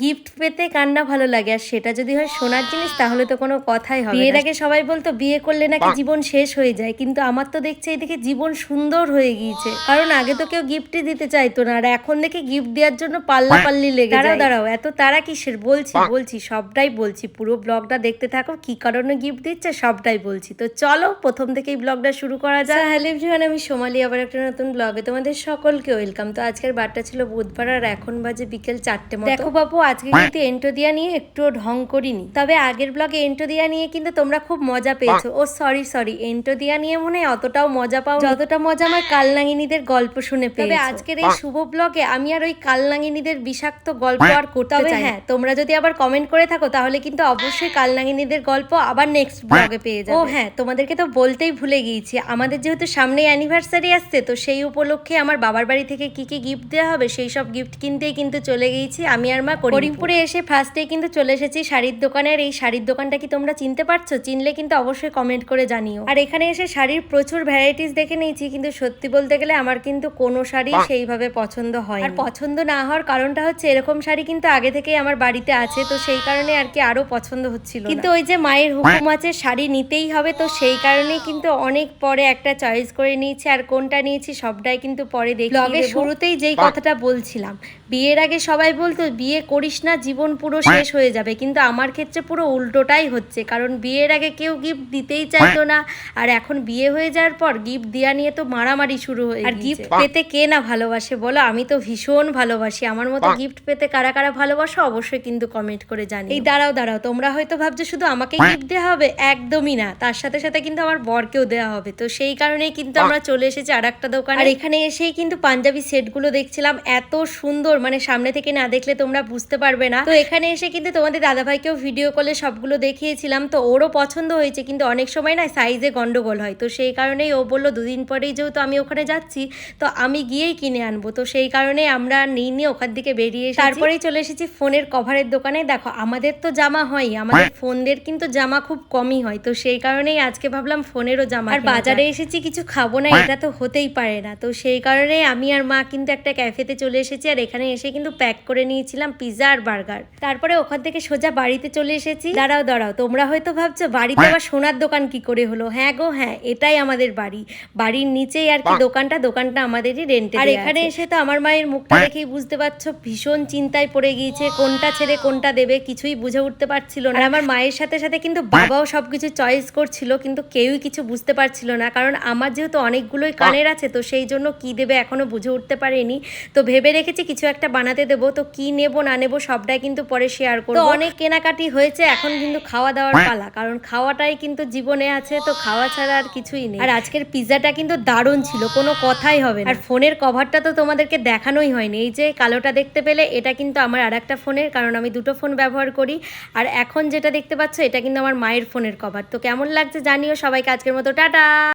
Gift পেতে কার না ভালো লাগে, আর সেটা যদি হয় সোনার জিনিস তাহলে তো কোনো কথাই হবে না। বিয়ের আগে সবাই বলতো বিয়ে করলে নাকি জীবন শেষ হয়ে যায়, কিন্তু আমার তো দেখছি এদিকে জীবন সুন্দর হয়ে গিয়েছে। কারণ আগে তো কেউ গিফটই দিতে চাইতো না, আর এখন দেখে গিফট দেওয়ার জন্য পাল্লাপাল্লি লেগে যায়। দাঁড়াও এত তারা কিসের, বলছি সবটাই বলছি, পুরো ব্লগটা দেখতে থাকো, কি কারণে গিফট দিচ্ছে সবটাই বলছি। তো চলো প্রথম থেকেই ব্লগটা শুরু করা যায়। হ্যালো এভরিওয়ান, আমি সোমালি, আবার একটা নতুন ব্লগে তোমাদের সকলকে ওয়েলকাম। তো আজকের বারটা ছিল বুধবার, আর এখন বাজে বিকেল 4টে মতো। দেখো বাবু, আজকে কিন্তু এন্টো দিয়া নিয়ে একটুও ঢং করিনি, তবে আগের ব্লগে এন্টো দিয়া নিয়ে কিন্তু তোমরা খুব মজা পেয়েছো। ও সরি, এন্টো দিয়া নিয়ে মনে হয় অতটাও মজা পাও যতটা মজা আমার কালনাগিনীদের গল্প শুনে পেয়েছো। তবে আজকের এই শুভ ব্লগে আমি আর ওই কালনাগিনীদের বিষাক্ত গল্প আর করতে চাই। হ্যাঁ, তোমরা যদি আবার কমেন্ট করে থাকো তাহলে কিন্তু অবশ্যই কালনাগিনীদের গল্প আবার নেক্সট ব্লগে পেয়ে যাবে। ও হ্যাঁ, তোমাদেরকে তো বলতেই ভুলে গিয়েছি, আমাদের যেহেতু সামনে অ্যানিভার্সারি আসছে, তো সেই উপলক্ষে আমার বাবার বাড়ি থেকে কি কি গিফট দেওয়া হবে সেই সব গিফট কিনতেই কিন্তু চলে গিয়েছি আমি আর মা। করিমপুরে এসে ফার্স্টেই কিন্তু চলে এসেছি শাড়ির দোকানের। এই শাড়ির দোকানটা কি তোমরা চিনতে পারছো? চিনলে কিন্তু অবশ্যই কমেন্ট করে জানিও। আর এখানে এসে শাড়ির প্রচুর ভ্যারাইটিস দেখে নিয়েছি, কিন্তু সত্যি বলতে গেলে আমার কিন্তু কোনো শাড়ি সেইভাবে পছন্দ হয়। আর পছন্দ না হওয়ার কারণটা হচ্ছে এরকম শাড়ি কিন্তু আগে থেকেই আমার বাড়িতে আছে, তো সেই কারণে আর কি আরো পছন্দ হচ্ছিল। কিন্তু ওই যে মায়ের হুকুম আছে শাড়ি নিতেই হবে, তো সেই কারণেই কিন্তু অনেক পরে একটা চয়েস করে নিয়েছি। আর কোনটা নিয়েছি সবটাই কিন্তু পরে দেখি। ব্লগের শুরুতেই যেই কথাটা বলছিলাম, বিয়ের আগে সবাই বলতো বিয়ে করিস না, জীবন পুরো শেষ হয়ে যাবে, কিন্তু আমার ক্ষেত্রে পুরো উল্টোটাই হচ্ছে। কারণ বিয়ের আগে কেউ গিফট দিতেই চাইতো না, আর এখন বিয়ে হয়ে যাওয়ার পর গিফট দেওয়া নিয়ে তো মারামারি শুরু হয়ে গেছে। আর গিফট পেতে কে না ভালোবাসে বলো? আমি তো ভীষণ ভালোবাসি। আমার মতো গিফট পেতে কারা কারা ভালোবাসো অবশ্যই কিন্তু কমেন্ট করে জানি। এই দাঁড়াও তোমরা হয়তো ভাবছো শুধু আমাকে গিফট দেওয়া হবে, একদমই না, তার সাথে সাথে কিন্তু আমার বরকেও দেওয়া হবে। তো সেই কারণেই কিন্তু আমরা চলে এসেছি আর একটা দোকানে। আর এখানে এসেই কিন্তু পাঞ্জাবি সেটগুলো দেখছিলাম, এত সুন্দর, মানে সামনে থেকে না দেখলে তোমরা বুঝতে পারবে না। তো এখানে এসে কিন্তু তোমাদের দাদাভাইকেও ভিডিও কলে সবগুলো দেখিয়েছিলাম, তো ওরও পছন্দ হয়েছে, কিন্তু অনেক সময় না সাইজে গন্ডগোল হয়, তো সেই কারণেই ও বললো দুদিন পরেই যেহেতু আমি ওখানে যাচ্ছি তো আমি গিয়েই কিনে আনবো। তো সেই কারণে আমরা নিয়ে ওখান থেকে বেরিয়ে এসে তারপরেই চলে এসেছি ফোনের কভারের দোকানে। দেখো আমাদের তো জামা হয়, আমাদের ফোনদের কিন্তু জামা খুব কমই হয়, তো সেই কারণেই আজকে ভাবলাম ফোনেরও জামা। আর বাজারে এসেছি কিছু খাবো না, এটা তো হতেই পারে না, তো সেই কারণে আমি আর মা কিন্তু একটা ক্যাফেতে চলে এসেছি। আর এখানে এসে কিন্তু প্যাক করে নিয়েছিলাম পিৎজা আর বার্গার। তারপরে ওখান থেকে সোজা বাড়িতে চলে এসেছি। দাঁড়াও তোমরা হয়তো ভাবছো বাড়িতে আবার সোনার দোকান কি করে হলো? হ্যাঁ গো হ্যাঁ, এটাই আমাদের বাড়ির নিচেই আর কি দোকানটা আমাদেরই রেন্টে। আর এখানে এসে তো আমার মায়ের মুখটা দেখেই বুঝতে পারছো ভীষণ চিন্তায় পড়ে গিয়েছে, কোনটা ছেড়ে কোনটা দেবে কিছুই বুঝে উঠতে পারছিল না। আর আমার মায়ের সাথে সাথে কিন্তু বাবাও সবকিছু চয়েস করছিল, কিন্তু কেউই কিছু বুঝতে পারছিল না, কারণ আমার যেহেতু অনেকগুলোই কানের আছে, তো সেই জন্য কি দেবে এখনো বুঝে উঠতে পারেনি। তো ভেবে রেখেছি কিছু একটা বানাতে দেবো, তো কি নেব না নেব সবটাই কিন্তু পরে শেয়ার করব। তো অনেক কেনাকাটি হয়েছে, এখন কিন্তু খাওয়া দাওয়ার পালা, কারণ খাওয়াটাই কিন্তু জীবনে আছে, তো খাওয়া ছাড়া আর কিছুই নেই। আর আজকের পিৎজাটা কিন্তু দারুণ ছিল, কোনো কথাই হবে না। আর ফোনের কভারটা তো তোমাদেরকে দেখানোই হয়নি, এই যে কালোটা দেখতে পেলে এটা কিন্তু আমার আর একটা ফোনের, কারণ আমি দুটো ফোন ব্যবহার করি। আর এখন যেটা দেখতে পাচ্ছ এটা কিন্তু আমার মায়ের ফোনের কভার। তো কেমন লাগছে জানিও সবাইকে, আজকের মতো টাটা।